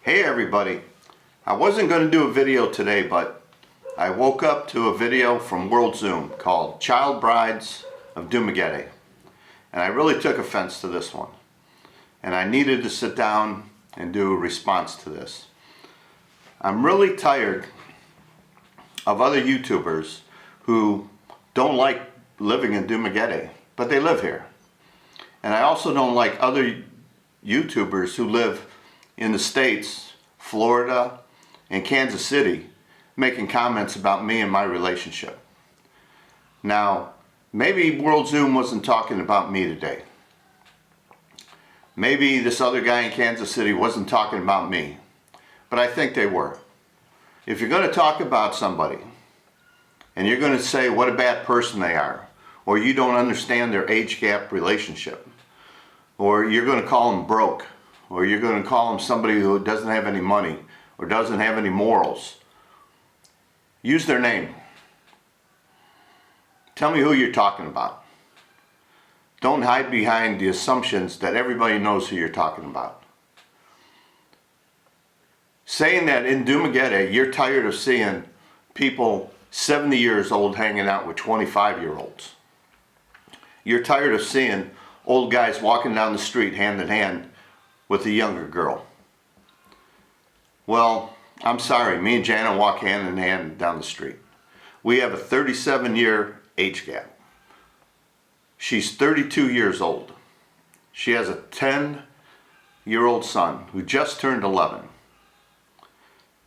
Hey everybody, I wasn't going to do a video today, but I woke up to a video from World Zoom called Child Brides of DUMAGUETE, and I really took offense to this one, and I needed to sit down and do a response to this. I'm really tired of other YouTubers who don't like living in DUMAGUETE, but they live here. And I also don't like other YouTubers who live in the States, Florida, and Kansas City, making comments about me and my relationship. Now, maybe World Zoom wasn't talking about me today. Maybe this other guy in Kansas City wasn't talking about me, but I think they were. If you're going to talk about somebody, and you're going to say what a bad person they are, or you don't understand their age gap relationship, or you're going to call them broke, or you're going to call them somebody who doesn't have any money, or doesn't have any morals, use their name. Tell me who you're talking about. Don't hide behind the assumptions that everybody knows who you're talking about. Saying that in DUMAGUETE you're tired of seeing people 70 years old hanging out with 25-year-olds. You're tired of seeing old guys walking down the street hand in hand with a younger girl. Well, I'm sorry, me and Janet walk hand in hand down the street. We have a 37-year age gap. She's 32 years old. She has a 10-year-old son who just turned 11.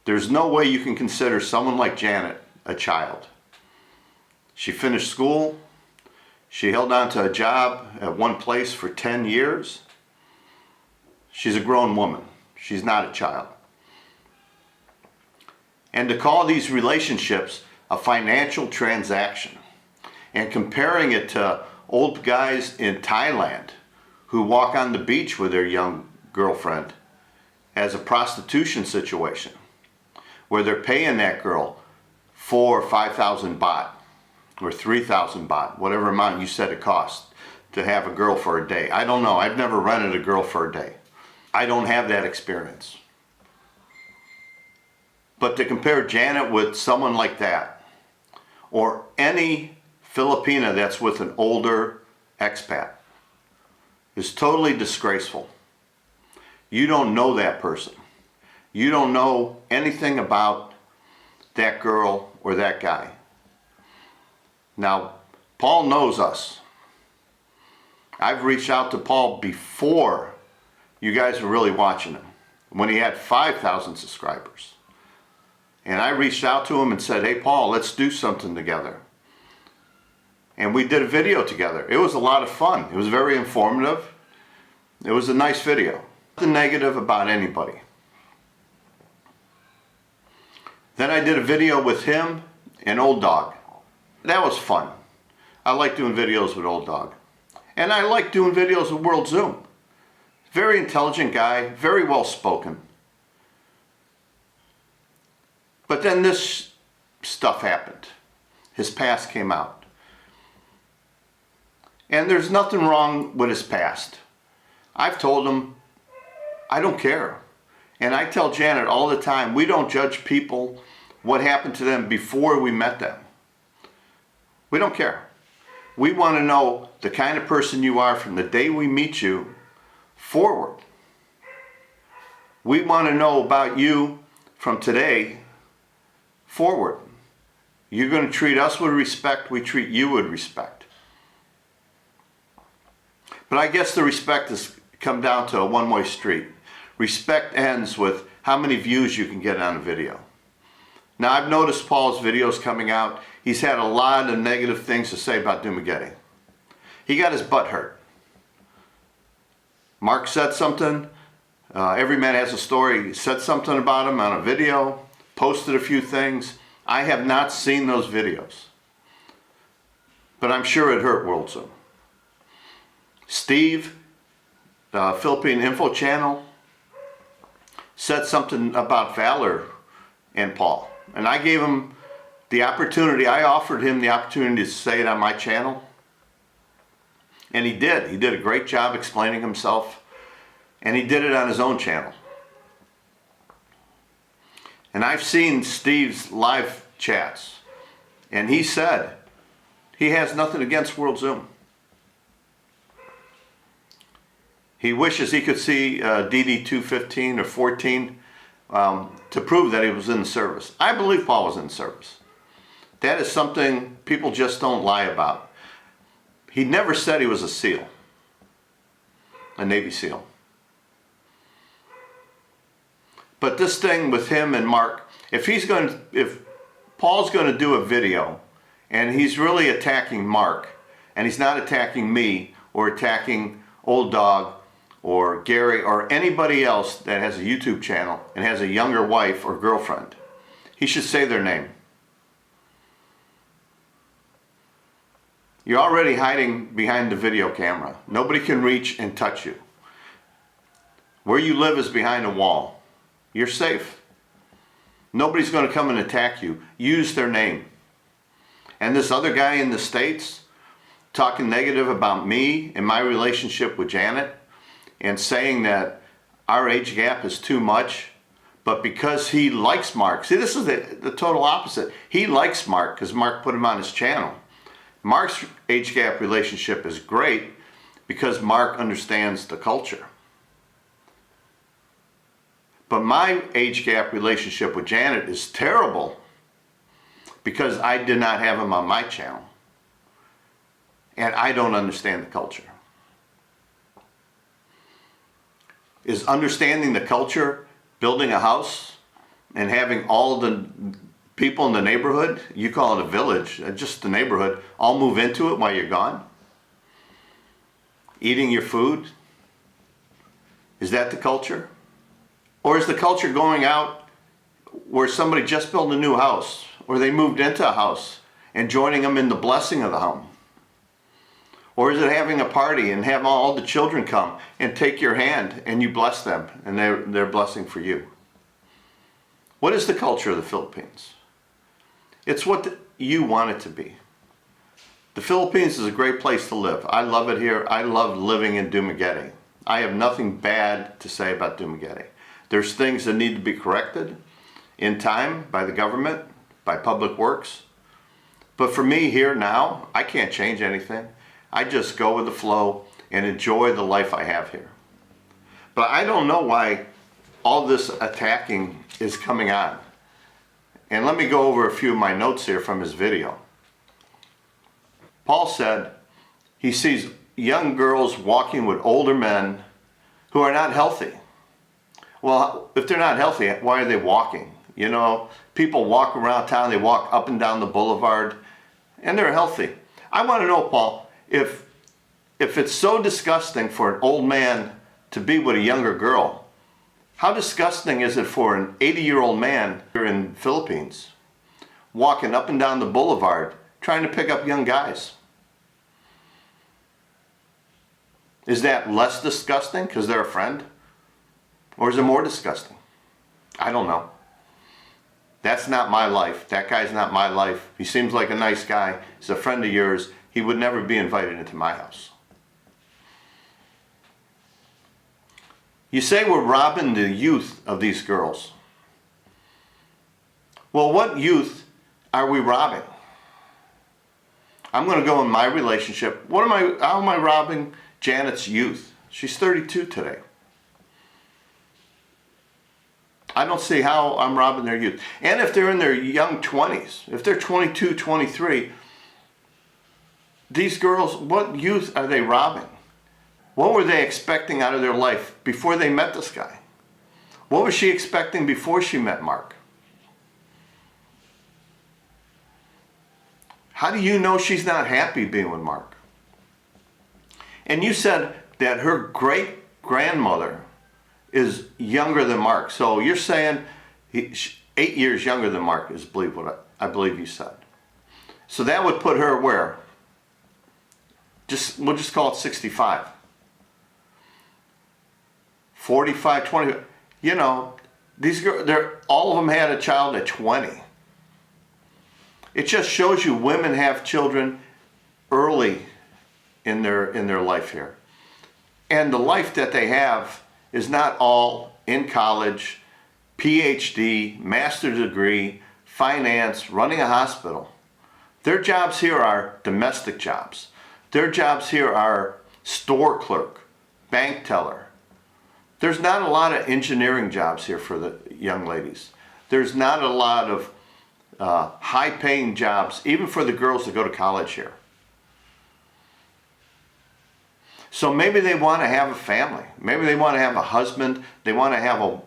There's no way you can consider someone like Janet a child. She finished school. She held on to a job at one place for 10 years. She's a grown woman. She's not a child. And to call these relationships a financial transaction and comparing it to old guys in Thailand who walk on the beach with their young girlfriend as a prostitution situation where they're paying that girl 4,000 or 5,000 baht or 3,000 baht, whatever amount you said it cost to have a girl for a day. I don't know. I've never rented a girl for a day. I don't have that experience. But to compare Janet with someone like that, or any Filipina that's with an older expat, is totally disgraceful. You don't know that person. You don't know anything about that girl or that guy. Now, Paul knows us. I've reached out to Paul before you guys were really watching him, when he had 5,000 subscribers. And I reached out to him and said, hey Paul, let's do something together. And we did a video together. It was a lot of fun. It was very informative. It was a nice video. Nothing negative about anybody. Then I did a video with him and Old Dog. That was fun. I like doing videos with Old Dog. And I like doing videos with World Zoom. Very intelligent guy, very well spoken. But then this stuff happened. His past came out. And there's nothing wrong with his past. I've told him, I don't care. And I tell Janet all the time, we don't judge people what happened to them before we met them. We don't care. We want to know the kind of person you are from the day we meet you forward. We want to know about you from today forward. You're going to treat us with respect, we treat you with respect. But I guess the respect has come down to a one-way street. Respect ends with how many views you can get on a video. Now, I've noticed Paul's videos coming out. He's had a lot of negative things to say about DUMAGUETE. He got his butt hurt. Mark said something. Every Man Has a Story. He said something about him on a video. Posted a few things. I have not seen those videos. But I'm sure it hurt World Zoom. Steve, the Philippine Info Channel, said something about Valor and Paul. And I gave him the opportunity, I offered him the opportunity to say it on my channel. And he did. He did a great job explaining himself. And he did it on his own channel. And I've seen Steve's live chats, and he said he has nothing against World Zoom. He wishes he could see DD 215 or 14 to prove that he was in the service. I believe Paul was in the service. That is something people just don't lie about. He never said he was a SEAL, a Navy SEAL. But this thing with him and Mark, if Paul's going to do a video and he's really attacking Mark, and he's not attacking me or attacking Old Dog or Gary or anybody else that has a YouTube channel and has a younger wife or girlfriend, he should say their name. You're already hiding behind the video camera. Nobody can reach and touch you. Where you live is behind a wall. You're safe. Nobody's going to come and attack you. Use their name. And this other guy in the States talking negative about me and my relationship with Janet and saying that our age gap is too much, but because he likes Mark. See, this is the total opposite. He likes Mark because Mark put him on his channel. Mark's age gap relationship is great because Mark understands the culture. But my age gap relationship with Janet is terrible because I did not have him on my channel. And I don't understand the culture. Is understanding the culture building a house and having all the people in the neighborhood, you call it a village, just the neighborhood, all move into it while you're gone? Eating your food? Is that the culture? Or is the culture going out where somebody just built a new house or they moved into a house and joining them in the blessing of the home? Or is it having a party and have all the children come and take your hand and you bless them and they're blessing for you? What is the culture of the Philippines? It's what you want it to be. The Philippines is a great place to live. I love it here. I love living in Dumaguete. I have nothing bad to say about Dumaguete. There's things that need to be corrected in time by the government, by public works. But for me here now, I can't change anything. I just go with the flow and enjoy the life I have here. But I don't know why all this attacking is coming on. And let me go over a few of my notes here from his video. Paul said he sees young girls walking with older men who are not healthy. Well, if they're not healthy, why are they walking? You know, people walk around town, they walk up and down the boulevard, and they're healthy. I want to know, Paul, if it's so disgusting for an old man to be with a younger girl, how disgusting is it for an 80-year-old man here in the Philippines walking up and down the boulevard trying to pick up young guys? Is that less disgusting because they're a friend? Or is it more disgusting? I don't know. That's not my life. That guy's not my life. He seems like a nice guy. He's a friend of yours. He would never be invited into my house. You say we're robbing the youth of these girls. Well, what youth are we robbing? I'm going to go in my relationship. How am I robbing Janet's youth? She's 32 today. I don't see how I'm robbing their youth. And if they're in their young 20s, if they're 22, 23, these girls, what youth are they robbing? What were they expecting out of their life before they met this guy? What was she expecting before she met Mark? How do you know she's not happy being with Mark? And you said that her great-grandmother is younger than Mark. So you're saying 8 years younger than Mark is what I believe you said. So that would put her where? We'll just call it 65. 45, 20. You know, these girls, all of them had a child at 20. It just shows you women have children early in their life here. And the life that they have is not all in college, PhD, master's degree, finance, running a hospital. Their jobs here are domestic jobs. Their jobs here are store clerk, bank teller. There's not a lot of engineering jobs here for the young ladies. There's not a lot of high-paying jobs, even for the girls that go to college here. So maybe they want to have a family. Maybe they want to have a husband. They want to have a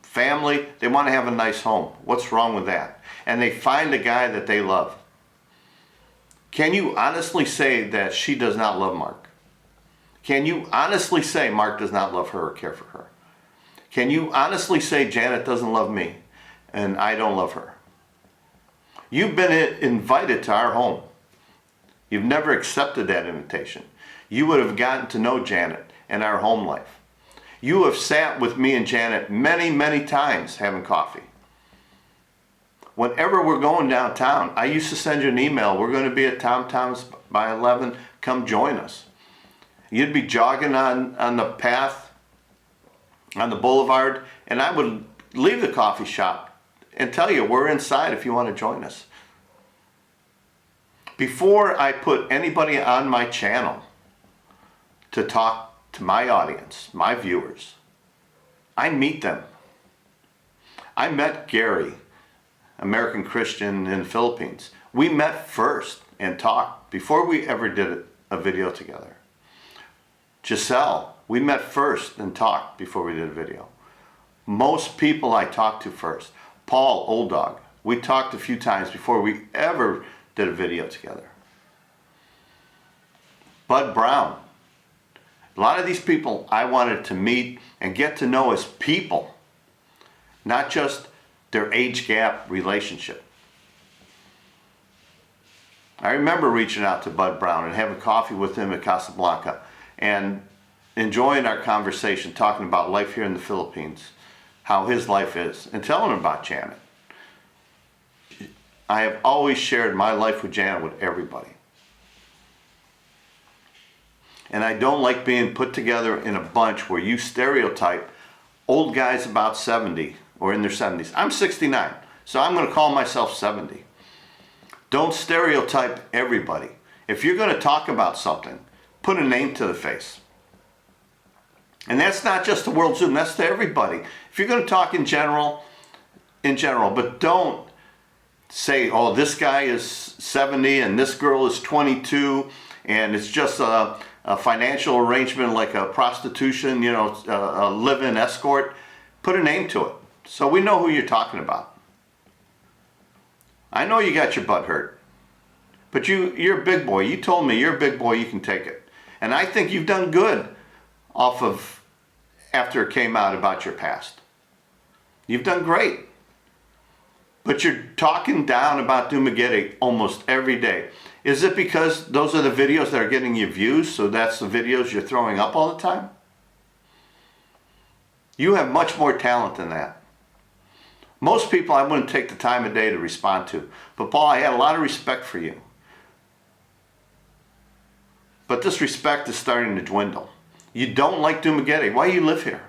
family. They want to have a nice home. What's wrong with that? And they find a guy that they love. Can you honestly say that she does not love Mark? Can you honestly say Mark does not love her or care for her? Can you honestly say Janet doesn't love me and I don't love her? You've been invited to our home. You've never accepted that invitation. You would have gotten to know Janet and our home life. You have sat with me and Janet many, many times having coffee. Whenever we're going downtown, I used to send you an email. We're going to be at Tom Tom's by 11. Come join us. You'd be jogging on the path, on the boulevard, and I would leave the coffee shop and tell you we're inside if you want to join us. Before I put anybody on my channel to talk to my audience, my viewers, I meet them. I met Gary, American Christian in the Philippines. We met first and talked before we ever did a video together. Giselle, we met first and talked before we did a video. Most people I talked to first. Paul, Old Dog, we talked a few times before we ever did a video together. Bud Brown. A lot of these people I wanted to meet and get to know as people, not just their age gap relationship. I remember reaching out to Bud Brown and having coffee with him at Casablanca and enjoying our conversation, talking about life here in the Philippines, how his life is, and telling him about Janet. I have always shared my life with Janet with everybody. And I don't like being put together in a bunch where you stereotype old guys about 70 or in their 70s. I'm 69, so I'm going to call myself 70. Don't stereotype everybody. If you're going to talk about something, put a name to the face. And that's not just to World Zoom, that's to everybody. If you're going to talk in general, but don't say, oh, this guy is 70 and this girl is 22 and it's just a financial arrangement like a prostitution, a live-in escort. Put a name to it so we know who you're talking about. I know you got your butt hurt, but you're a big boy. You told me you're a big boy, you can take it. And I think you've done good off of after it came out about your past. You've done great. But you're talking down about DUMAGUETE almost every day. Is it because those are the videos that are getting you views, so that's the videos you're throwing up all the time? You have much more talent than that. Most people I wouldn't take the time of day to respond to. But Paul, I had a lot of respect for you. But this respect is starting to dwindle. You don't like DUMAGUETE. Why do you live here?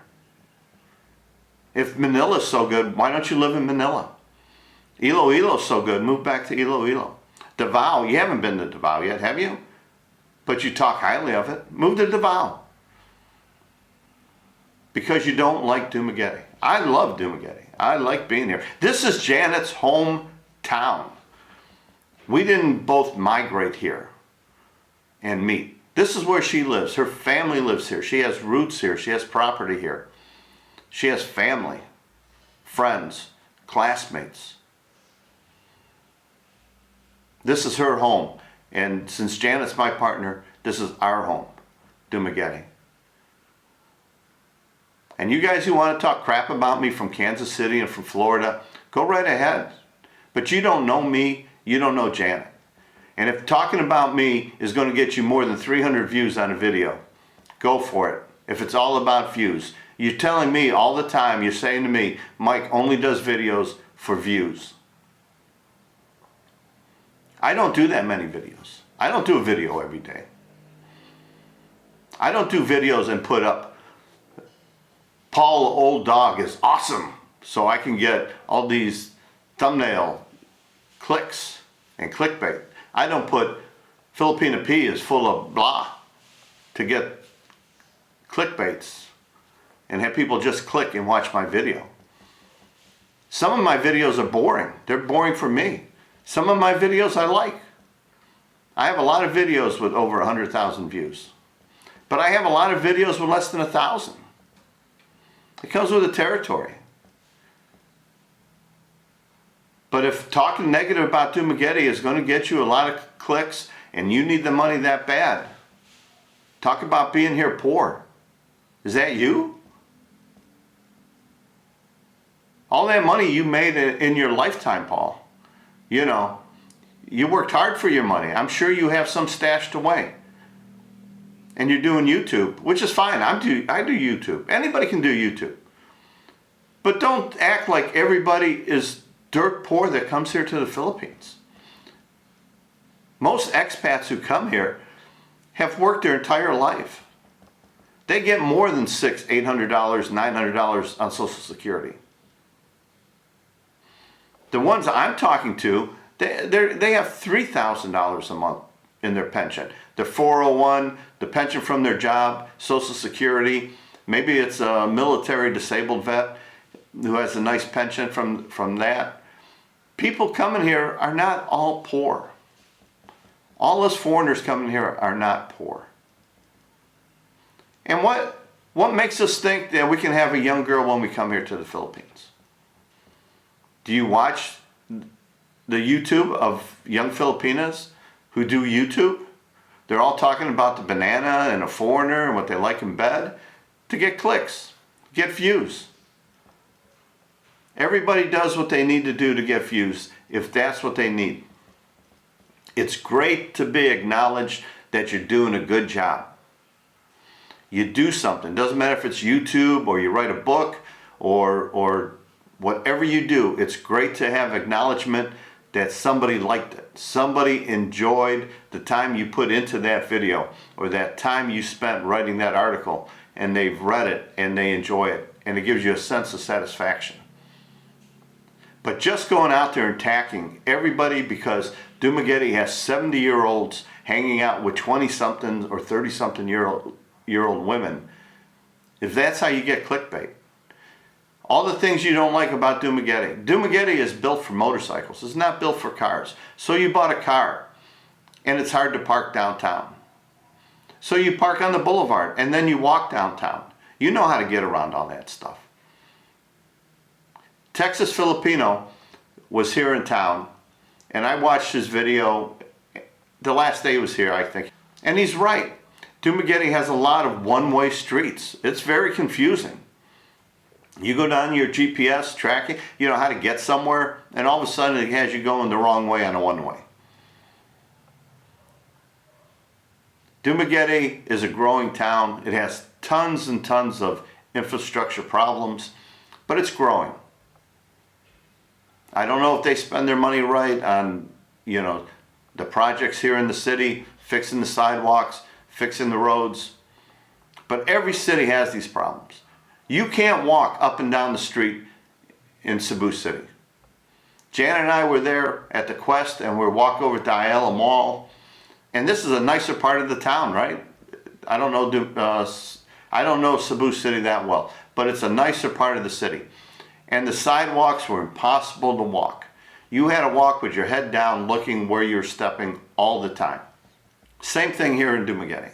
If Manila's so good, why don't you live in Manila? Iloilo's so good, move back to Iloilo. Davao, you haven't been to Davao yet, have you? But you talk highly of it. Move to Davao. Because you don't like DUMAGUETE. I love DUMAGUETE. I like being here. This is Janet's hometown. We didn't both migrate here and meet. This is where she lives. Her family lives here. She has roots here. She has property here. She has family, friends, classmates. This is her home. And since Janet's my partner, this is our home, DUMAGUETE. And you guys who want to talk crap about me from Kansas City and from Florida, go right ahead. But you don't know me, you don't know Janet. And if talking about me is going to get you more than 300 views on a video, go for it. If it's all about views. You're telling me all the time, you're saying to me, Mike only does videos for views. I don't do that many videos. I don't do a video every day. I don't do videos and put up, Paul Old Dog is awesome. so I can get all these thumbnail clicks and clickbait. I don't put Filipina P is full of blah to get clickbaits and have people just click and watch my video. Some of my videos are boring. They're boring for me. Some of my videos I like. I have a lot of videos with over 100,000 views. But I have a lot of videos with less than 1,000. It comes with the territory. But if talking negative about DUMAGUETE is going to get you a lot of clicks and you need the money that bad, talk about being here poor. Is that you? All that money you made in your lifetime, Paul, you know, you worked hard for your money. I'm sure you have some stashed away. And you're doing YouTube, which is fine. I do YouTube. Anybody can do YouTube. But don't act like everybody is dirt poor that comes here to the Philippines. Most expats who come here have worked their entire life. They get more than $600, $800, $900 on Social Security. The ones I'm talking to, they have $3,000 a month in their pension. Their 401, the pension from their job, Social Security. Maybe it's a military disabled vet who has a nice pension from that. People coming here are not all poor. All us foreigners coming here are not poor. And what makes us think that we can have a young girl when we come here to the Philippines? Do you watch the YouTube of young Filipinas who do YouTube? They're all talking about the banana and a foreigner and what they like in bed to get clicks, get views. Everybody does what they need to do to get views if that's what they need. It's great to be acknowledged that you're doing a good job. You do something. Doesn't matter if it's YouTube or you write a book or whatever you do. It's great to have acknowledgement that somebody liked it. Somebody enjoyed the time you put into that video or that time you spent writing that article, and they've read it and they enjoy it, and it gives you a sense of satisfaction. But just going out there and attacking everybody because DUMAGUETE has 70-year-olds hanging out with 20-something or 30-something-year-old women, if that's how you get clickbait. All the things you don't like about DUMAGUETE. DUMAGUETE is built for motorcycles. It's not built for cars. So you bought a car and it's hard to park downtown. So you park on the boulevard and then you walk downtown. You know how to get around all that stuff. Texas Filipino was here in town and I watched his video the last day he was here, I think. And he's right. DUMAGUETE has a lot of one-way streets. It's very confusing. You go down your GPS tracking, you know how to get somewhere, and all of a sudden it has you going the wrong way on a one-way. DUMAGUETE is a growing town. It has tons and tons of infrastructure problems, but it's growing. I don't know if they spend their money right on, you know, the projects here in the city, fixing the sidewalks, fixing the roads, but every city has these problems. You can't walk up and down the street in Cebu City. Jan and I were there at the Quest and we walked over to Ayala Mall. And this is a nicer part of the town, right? I don't know Cebu City that well, but it's a nicer part of the city. And the sidewalks were impossible to walk. You had to walk with your head down looking where you're stepping all the time. Same thing here in DUMAGUETE.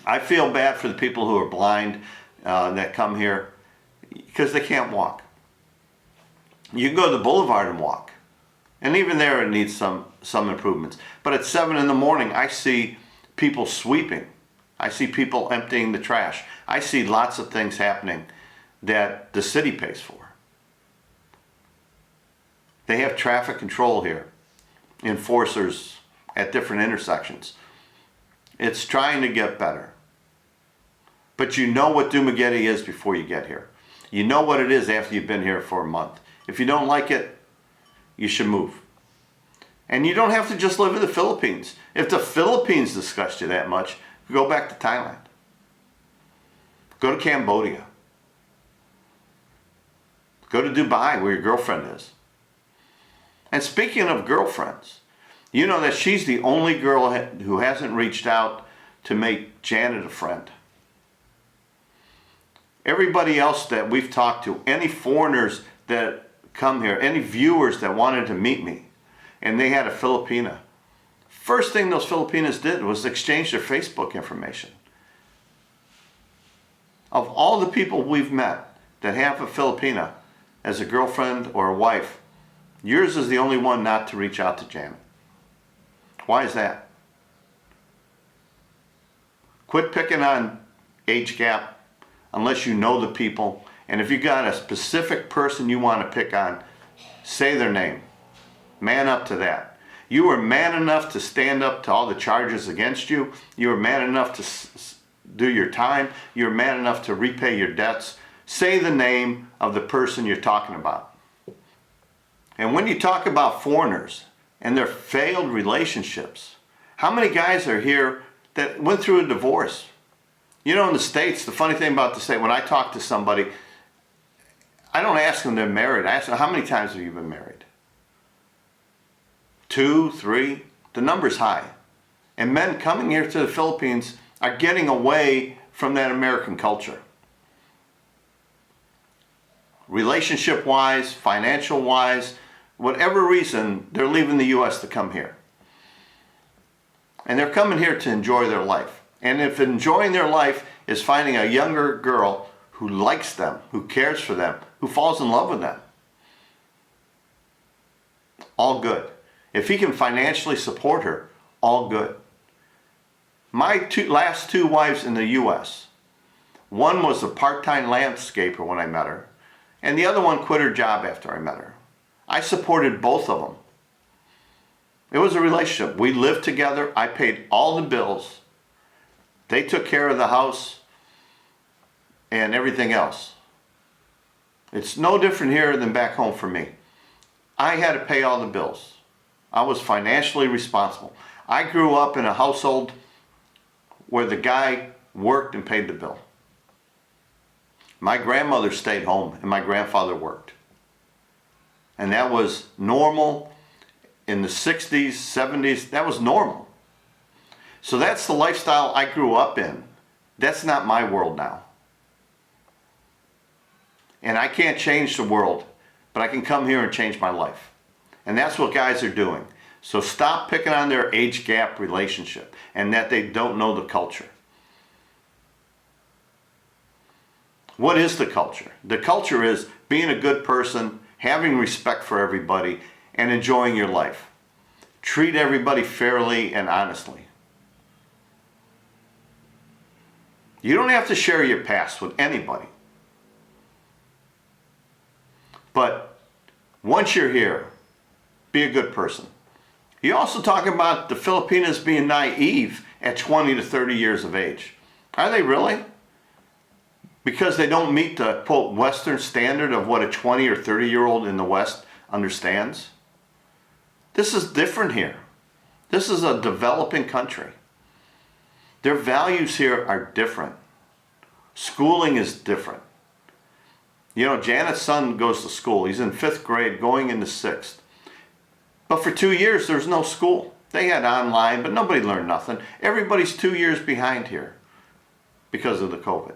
I feel bad for the people who are blind that come here because they can't walk. You can go to the boulevard and walk. And even there it needs some improvements. But at 7 in the morning I see people sweeping. I see people emptying the trash. I see lots of things happening that the city pays for. They have traffic control here, enforcers at different intersections. It's trying to get better. But you know what DUMAGUETE is before you get here. You know what it is after you've been here for a month. If you don't like it, you should move. And you don't have to just live in the Philippines. If the Philippines disgusts you that much, go back to Thailand. Go to Cambodia. Go to Dubai where your girlfriend is. And speaking of girlfriends, you know that she's the only girl who hasn't reached out to make Janet a friend. Everybody else that we've talked to, any foreigners that come here, any viewers that wanted to meet me, and they had a Filipina, first thing those Filipinas did was exchange their Facebook information. Of all the people we've met that have a Filipina as a girlfriend or a wife, yours is the only one not to reach out to Janet. Why is that? Quit picking on age gap unless you know the people. And if you got a specific person you want to pick on, say their name. Man up to that. You were man enough to stand up to all the charges against you. You were man enough to do your time. You were man enough to repay your debts. Say the name of the person you're talking about. And when you talk about foreigners and their failed relationships, how many guys are here that went through a divorce? You know, in the States, the funny thing about the state, when I talk to somebody, I don't ask them they're married. I ask them, how many times have you been married? 2, 3, the number's high. And men coming here to the Philippines are getting away from that American culture. Relationship-wise, financial-wise, whatever reason, they're leaving the U.S. to come here. And they're coming here to enjoy their life. And if enjoying their life is finding a younger girl who likes them, who cares for them, who falls in love with them, all good. If he can financially support her, all good. My last two wives in the U.S., one was a part-time landscaper when I met her, and the other one quit her job after I met her. I supported both of them. It was a relationship. We lived together. I paid all the bills. They took care of the house and everything else. It's no different here than back home for me. I had to pay all the bills. I was financially responsible. I grew up in a household where the guy worked and paid the bill. My grandmother stayed home and my grandfather worked. And that was normal in the 60s, 70s. That was normal. So that's the lifestyle I grew up in. That's not my world now. And I can't change the world, but I can come here and change my life. And that's what guys are doing. So stop picking on their age gap relationship and that they don't know the culture. What is the culture? The culture is being a good person, having respect for everybody, and enjoying your life. Treat everybody fairly and honestly. You don't have to share your past with anybody. But once you're here, be a good person. You also talk about the Filipinas being naive at 20 to 30 years of age. Are they really? Because they don't meet the, quote, Western standard of what a 20 or 30-year-old in the West understands? This is different here. This is a developing country. Their values here are different. Schooling is different. You know, Janet's son goes to school. He's in 5th grade, going into 6th. But for 2 years, there's no school. They had online, but nobody learned nothing. Everybody's 2 years behind here because of the COVID.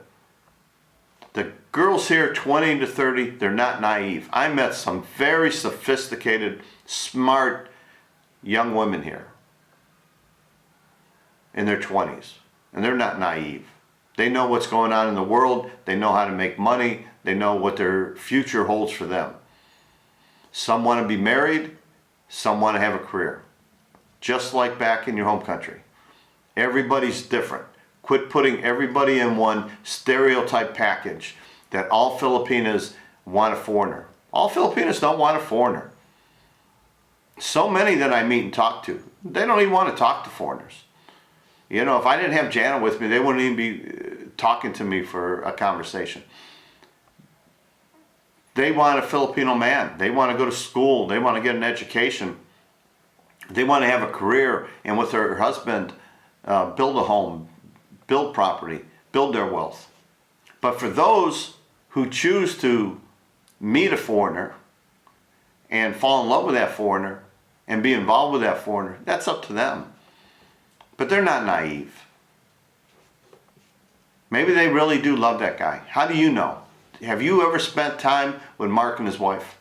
The girls here, 20 to 30, they're not naive. I met some very sophisticated, smart young women here in their 20s, and they're not naive. They know what's going on in the world. They know how to make money. They know what their future holds for them. Some want to be married. Some want to have a career. Just like back in your home country. Everybody's different. Quit putting everybody in one stereotype package that all Filipinas want a foreigner. All Filipinas don't want a foreigner. So many that I meet and talk to, they don't even want to talk to foreigners. You know, if I didn't have Janet with me, they wouldn't even be talking to me for a conversation. They want a Filipino man. They want to go to school. They want to get an education. They want to have a career and with their husband build a home, build property, build their wealth. But for those who choose to meet a foreigner and fall in love with that foreigner and be involved with that foreigner, that's up to them. But they're not naive. Maybe they really do love that guy. How do you know? Have you ever spent time with Mark and his wife?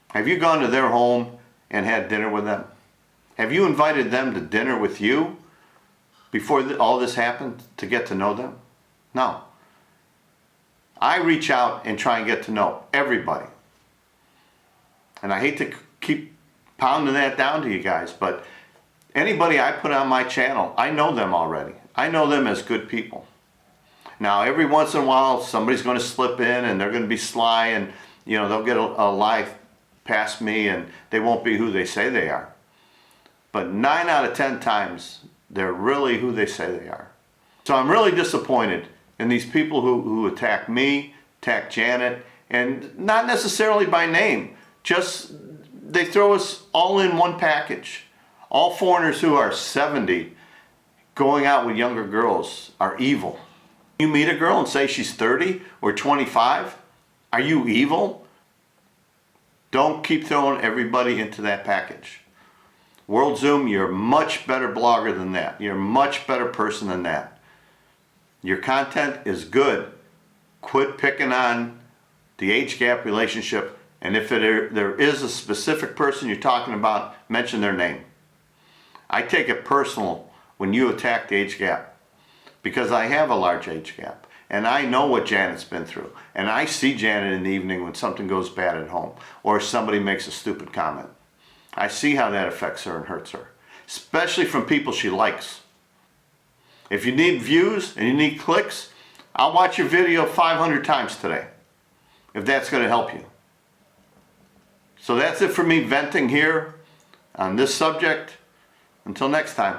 Have you gone to their home and had dinner with them? Have you invited them to dinner with you before all this happened to get to know them? No. I reach out and try and get to know everybody. And I hate to keep pounding that down to you guys, but anybody I put on my channel, I know them already. I know them as good people. Now, every once in a while, somebody's going to slip in and they're going to be sly, and you know, they'll get a lie past me and they won't be who they say they are. But 9 out of 10 times, they're really who they say they are. So I'm really disappointed in these people who attack me, attack Janet, and not necessarily by name. Just, they throw us all in one package. All foreigners who are 70 going out with younger girls are evil. You meet a girl and say she's 30 or 25, are you evil? Don't keep throwing everybody into that package. World Zoom, you're a much better blogger than that. You're a much better person than that. Your content is good. Quit picking on the age gap relationship, and if there is a specific person you're talking about, mention their name. I take it personal when you attack the age gap, because I have a large age gap and I know what Janet's been through, and I see Janet in the evening when something goes bad at home or somebody makes a stupid comment. I see how that affects her and hurts her, especially from people she likes. If you need views and you need clicks, I'll watch your video 500 times today, if that's going to help you. So that's it for me venting here on this subject. Until next time.